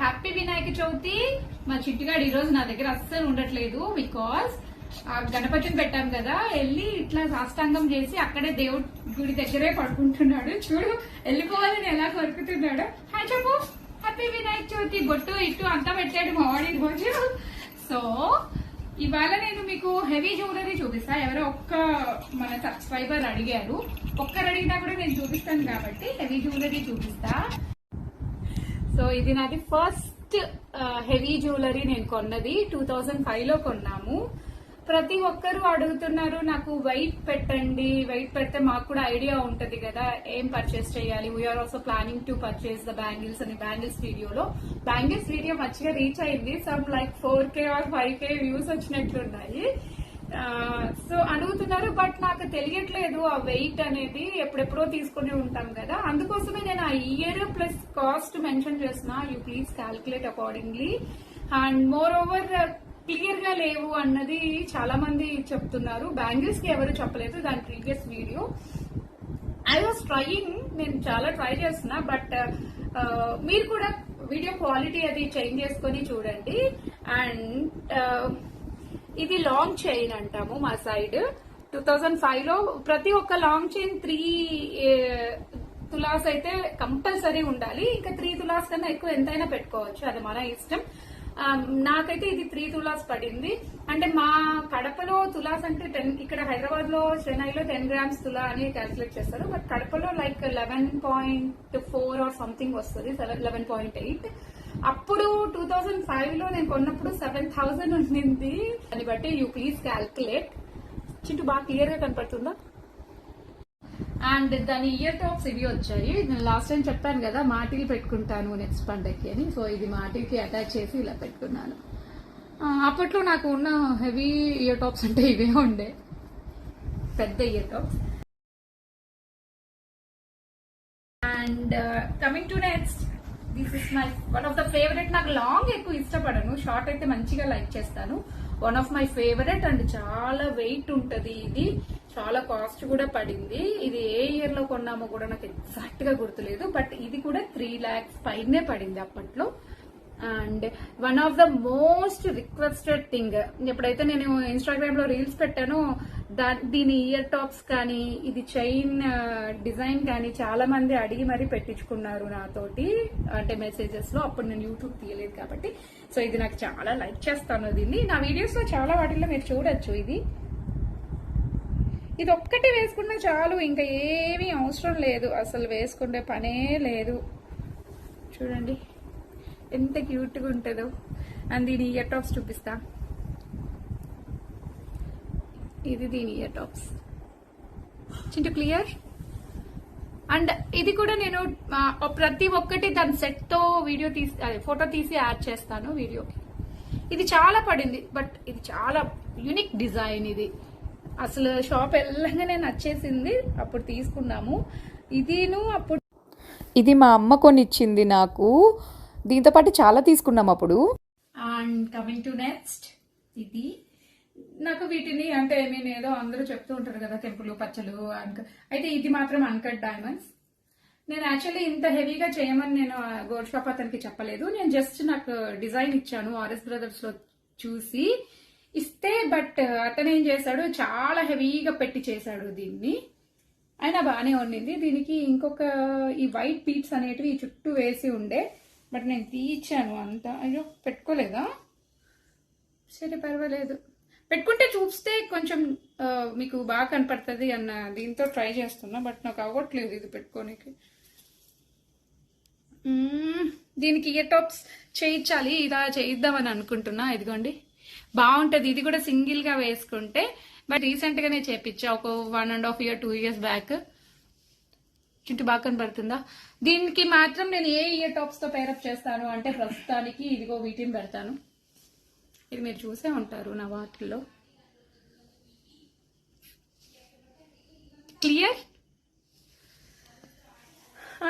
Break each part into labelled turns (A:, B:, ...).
A: Happy Vinayaka Chavithi. మా చిట్టుగాడు ఈ రోజు నా దగ్గర అస్సలు ఉండట్లేదు. బికాస్ గణపతిని పెట్టాం కదా, వెళ్ళి ఇట్లా సాష్టాంగం చేసి అక్కడే దేవుడి గుడి దగ్గరే పడుకుంటున్నాడు. చూడు వెళ్ళిపోవాలని ఎలా కొరుకుతున్నాడు. హాయ్ చెప్పు, హ్యాపీ వినాయక చవితి. బొట్టు ఇట్టు అంతా పెట్టాడు మా వాడి రోజు. సో ఇవాళ నేను మీకు హెవీ జ్యువెలరీ చూపిస్తా. ఎవరో మన సబ్స్క్రైబర్ అడిగారు, ఒక్కరు అడిగినా కూడా నేను చూపిస్తాను కాబట్టి హెవీ జ్యువెలరీ చూపిస్తా. సో ఇది నాది ఫస్ట్ హెవీ జ్యువెలరీ నేను కొన్నది 2005 లో కొన్నాము. ప్రతి ఒక్కరు అడుగుతున్నారు నాకు వెయిట్ పెట్టండి, వెయిట్ పెడితే మాకు కూడా ఐడియా ఉంటది కదా ఏం పర్చేస్ చేయాలి. We're also planning to purchase the bangles అని. బ్యాంగిల్స్ వీడియో మంచిగా రీచ్ అయింది. Some like 4K or 5K views వచ్చినట్లున్నాయి. సో అడుగుతున్నారు, బట్ నాకు తెలియట్లేదు ఆ వెయిట్ అనేది. ఎప్పుడెప్పుడో తీసుకుని ఉంటాం కదా, అందుకోసమే నేను ఆ ఇయర్ ప్లస్ కాస్ట్ మెన్షన్ చేస్తున్నా. You please calculate accordingly. And more over clear గా లేవు అన్నది చాలా మంది చెప్తున్నారు. బ్యాంగిల్స్ కి ఎవరు చెప్పలేదు దాని previous video. I was trying, నేను చాలా ట్రై చేస్తున్నా. బట్ మీరు కూడా వీడియో క్వాలిటీ అది చేంజ్ చేసుకొని చూడండి. అండ్ ఇది లాంగ్ చైన్ అంటాము మా సైడ్. 2005 లో ప్రతి ఒక్క లాంగ్ చైన్ 3 తులాస్ అయితే కంపల్సరీ ఉండాలి. ఇంకా 3 తులాస్ కన్నా ఎక్కువ ఎంతైనా పెట్టుకోవచ్చు, అది మన ఇష్టం. నాకైతే ఇది 3 తులాస్ పడింది. అంటే మా కడపలో తులాస్ అంటే 10, ఇక్కడ హైదరాబాద్ లో చెన్నైలో 10 grams తులా అని క్యాల్కులేట్ చేస్తారు. బట్ కడపలో లైక్ 11.4 ఆర్ సంథింగ్ వస్తుంది, 11.8. అప్పుడు 2005 లో నేను కొన్నప్పుడు 7,000 ఉండింది. దాన్ని బట్టి యూ ప్లీజ్ క్యాల్కులేట్. చింటూ బాగా క్లియర్ గా కనపడుతుందా? అండ్ దాని ఇయర్ టాప్స్ ఇవి వచ్చాయి. నేను లాస్ట్ టైం చెప్పాను కదా మాటిల్ పెట్టుకుంటాను నెక్స్ట్ పండగకి అని. సో ఇది మాటిల్కి అటాచ్ చేసి ఇలా పెట్టుకున్నాను. అప్పట్లో నాకు ఉన్న హెవీ ఇయర్ టాప్స్ అంటే ఇవే ఉండే, పెద్ద ear tops. And coming to next, this is my one of the favourite. నాకు లాంగ్ ఎక్కువ ఇష్టపడను, షార్ట్ అయితే మంచిగా లైక్ చేస్తాను. One of my favourite. And చాలా వెయిట్ ఉంటది. ఇది చాలా కాస్ట్ కూడా పడింది. ఇది ఏ ఇయర్ లో కొన్నామో కూడా నాకు ఎగ్జాక్ట్ గా గుర్తులేదు. బట్ ఇది కూడా 3 lakhs పైనే పడింది అప్పట్లో. And one of the most requested thing, ఎప్పుడైతే నేను ఇన్స్టాగ్రామ్ లో రీల్స్ పెట్టానో దీని ఇయర్ టాప్స్ కానీ ఇది చైన్ డిజైన్ కానీ చాలా మంది అడిగి మరీ పెట్టించుకున్నారు నాతోటి, అంటే మెసేజెస్ లో. అప్పుడు నేను యూట్యూబ్ తీయలేదు కాబట్టి. సో ఇది నాకు చాలా లైక్ చేస్తాను. దీన్ని నా వీడియోస్ లో చాలా వాటిల్లో మీరు చూడొచ్చు. ఇది ఒక్కటి వేసుకున్నా చాలు, ఇంకా ఏమీ అవసరం లేదు, అసలు వేసుకునే పనే లేదు. చూడండి ఎంత క్యూట్ గా ఉంటుందో. అండ్ దీని ఇయర్ టాప్స్ చూపిస్తా. ఇది దీని ear tops Chintu clear. And ఇది కూడా నేను ప్రతి ఒక్కటి దాని సెట్ తో వీడియో తీసి ఫోటో తీసి యాడ్ చేస్తాను వీడియోకి. ఇది చాలా పడింది, బట్ ఇది చాలా యూనిక్ డిజైన్. ఇది అసలు షాప్ వెళ్ళగానే నచ్చేసింది, అప్పుడు తీసుకున్నాము. అప్పుడు
B: ఇది మా అమ్మ కొనిచ్చింది నాకు. దీంతో పాటు చాలా తీసుకున్నాం అప్పుడు.
A: అండ్ కమింగ్ టు నెక్స్ట్, ఇది నాకు వీటిని అంటే ఏదో అందరూ చెప్తూ ఉంటారు కదా తెంపులు పచ్చలు అయితే ఇది మాత్రం అన్కట్ డైమండ్స్. నేను యాక్చువల్లీ ఇంత హెవీగా చేయమని నేను గోల్డ్ షాప్ అతనికి చెప్పలేదు. నేను జస్ట్ నాకు డిజైన్ ఇచ్చాను ఆర్ఎస్ బ్రదర్స్ లో చూసి ఇస్తే. బట్ అతను ఏం చేశాడు, చాలా హెవీగా పెట్టి చేశాడు దీన్ని. అయినా బాగానే ఉండింది. దీనికి ఇంకొక ఈ వైట్ పీట్స్ అనేటివి చుట్టూ వేసి ఉండే, బట్ నేను తీయించాను అంతా. అయ్యో పెట్టుకోలేదా? సరే పర్వాలేదు, పెట్టుకుంటే చూస్తే కొంచెం మీకు బాగా కనపడుతుంది అన్న దీంతో ట్రై చేస్తున్నా. బట్ నాకు అవ్వట్లేదు ఇది పెట్టుకోనికి. దీనికి ఇయర్ టాప్స్ చేయించాలి, ఇలా చేయిద్దామని అనుకుంటున్నా. ఇదిగోండి బాగుంటది. ఇది కూడా సింగిల్ గా వేసుకుంటే. బట్ రీసెంట్ గానే చేపించా, ఒక 1.5 year 2 years బ్యాక్. చుట్టూ బాగా కనపడుతుందా? దీనికి మాత్రం నేను ఏ ఇయర్ టాప్స్ తో పేరప్ చేస్తాను అంటే ప్రస్తుతానికి ఇదిగో వీటిని పెడతాను. ఇది మీరు చూసే ఉంటారు నా వాటిల్లో. క్లియర్.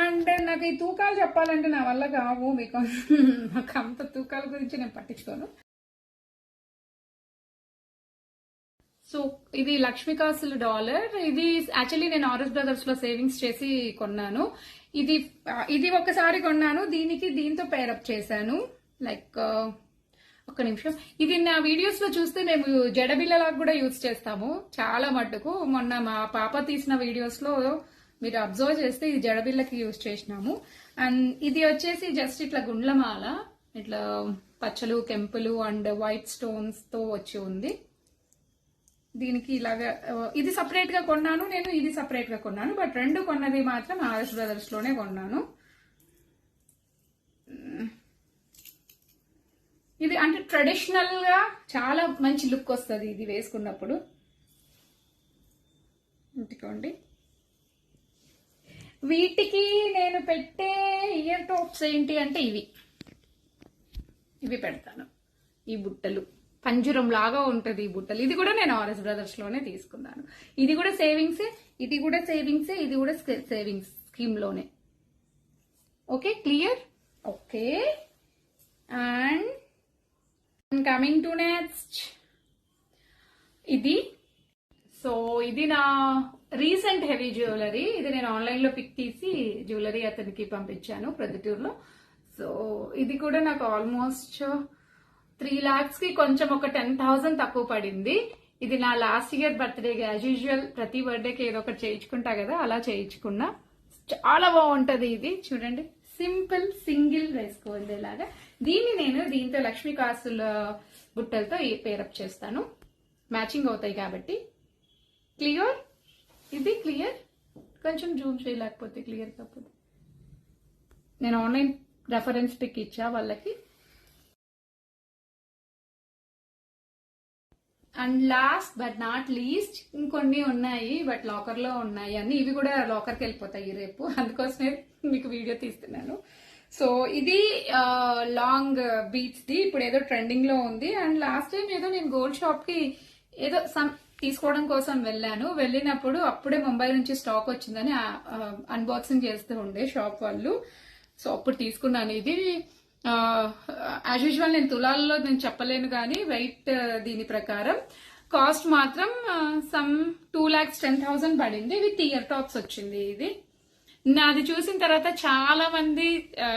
A: అండ్ నాకు ఈ తూకాలు చెప్పాలంటే నా వల్ల కావు, బికాస్ నాకు అంత తూకాల గురించి నేను పట్టించుకోను. సో ఇది లక్ష్మీకాసుల డాలర్. ఇది యాక్చువల్లీ నేను ఆర్ఎస్ బ్రదర్స్ లో సేవింగ్స్ చేసి కొన్నాను. ఇది ఒకసారి కొన్నాను, దీంతో పేరప్ చేశాను. లైక్ ఒక్క నిమిషం, ఇది నా వీడియోస్ లో చూస్తే మేము జడబిల్లలాగా కూడా యూజ్ చేస్తాము చాలా మట్టుకు. మొన్న మా పాప తీసిన వీడియోస్ లో మీరు అబ్జర్వ్ చేస్తే ఇది జడబిల్లకి యూజ్ చేసినాము. అండ్ ఇది వచ్చేసి జస్ట్ ఇట్లా గుండ్లమాల, ఇట్లా పచ్చలు కెంపులు అండ్ వైట్ స్టోన్స్ తో వచ్చి ఉంది. దీనికి ఇలాగా ఇది సపరేట్ గా కొన్నాను నేను, ఇది సపరేట్ గా కొన్నాను. బట్ రెండు కొన్నది మాత్రం ఆర్ఎస్ బ్రదర్స్ లోనే కొన్నాను. ఇది అంటే ట్రెడిషనల్ గా చాలా మంచి లుక్ వస్తుంది ఇది వేసుకున్నప్పుడు. ఇంటికోండి, వీటికి నేను పెట్టే ఇయర్ టాప్స్ ఏంటి అంటే ఇవి పెడతాను. ఈ బుట్టలు పంజరం లాగా ఉంటది ఈ బుట్టలు. ఇది కూడా నేను ఆర్ఎస్ బ్రదర్స్ లోనే తీసుకున్నాను. ఇది కూడా సేవింగ్సే, ఇది కూడా సేవింగ్సే, ఇది కూడా సేవింగ్స్ స్కీమ్ లోనే. Okay, clear? Okay, and coming to next ఇది. సో ఇది నా రీసెంట్ హెవీ జ్యువెలరీ. ఇది నేను ఆన్లైన్ లో పిక్ తీసి జ్యువెలరీ అతనికి పంపించాను ప్రొద్దుటూరులో. సో ఇది కూడా నాకు ఆల్మోస్ట్ 3 lakhs కి కొంచెం ఒక 10,000 తక్కువ పడింది. ఇది నా లాస్ట్ ఇయర్ బర్త్డేకి యాజ్ యూజువల్ ప్రతి బర్త్డేకి ఏదో ఒకటి చేయించుకుంటా కదా, అలా చేయించుకున్నా. చాలా బాగుంటది ఇది. చూడండి, సింపుల్ సింగిల్ వేసుకోండి ఇలాగా. దీంతో లక్ష్మీ కాసుల బుట్టలతో పేరప్ చేస్తాను, మ్యాచింగ్ అవుతాయి కాబట్టి. క్లియర్? ఇది క్లియర్? కొంచెం జూమ్ చేయలేకపోతే క్లియర్ కాకపోతే. నేను ఆన్లైన్ రెఫరెన్స్ పిక్ ఇచ్చా వాళ్ళకి. And last but not least ఇంకొన్ని ఉన్నాయి, బట్ లాకర్ లో ఉన్నాయి అన్ని. ఇవి కూడా లాకర్కి వెళ్ళిపోతాయి రేపు, అందుకోసమే మీకు వీడియో తీస్తున్నాను. సో ఇది లాంగ్ బీట్స్ ది, ఇప్పుడు ఏదో ట్రెండింగ్ లో ఉంది. అండ్ లాస్ట్ టైం ఏదో నేను గోల్డ్ షాప్ కి ఏదో తీసుకోవడం కోసం వెళ్ళినప్పుడు అప్పుడే ముంబై నుంచి స్టాక్ వచ్చిందని అన్బాక్సింగ్ చేస్తూ ఉండే షాప్ వాళ్ళు. సో అప్పుడు తీసుకున్నాను ఇది. యాజ్ యూజువల్ నేను తులాల్లో నేను చెప్పలేను కానీ వెయిట్ దీని ప్రకారం కాస్ట్ మాత్రం సమ్ 2,10,000 పడింది. విత్ ఇయర్ టాప్స్ వచ్చింది. ఇది నాది చూసిన తర్వాత చాలా మంది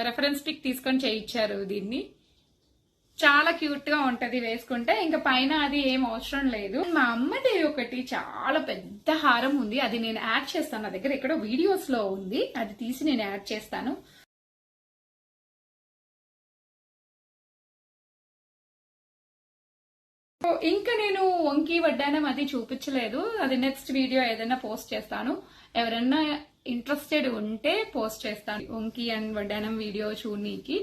A: రెఫరెన్స్ పిక్ తీసుకొని చేయించారు దీన్ని. చాలా క్యూట్ గా ఉంటది వేసుకుంటే. ఇంకా పైన అది ఏం అవసరం లేదు. మా అమ్మది ఒకటి చాలా పెద్ద హారం ఉంది, అది నేను యాడ్ చేస్తాను. నా దగ్గర ఎక్కడో వీడియోస్ లో ఉంది, అది తీసి నేను యాడ్ చేస్తాను. ఇంకా నేను వంకి వడ్డానం అది చూపించలేదు, అది నెక్స్ట్ వీడియో ఏదైనా పోస్ట్ చేస్తాను. ఎవరైనా ఇంట్రెస్టెడ్ ఉంటే పోస్ట్ చేస్తాను వంకి అండ్ వడ్డానం వీడియో చూడనీకి.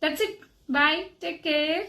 A: That's it, bye, take care.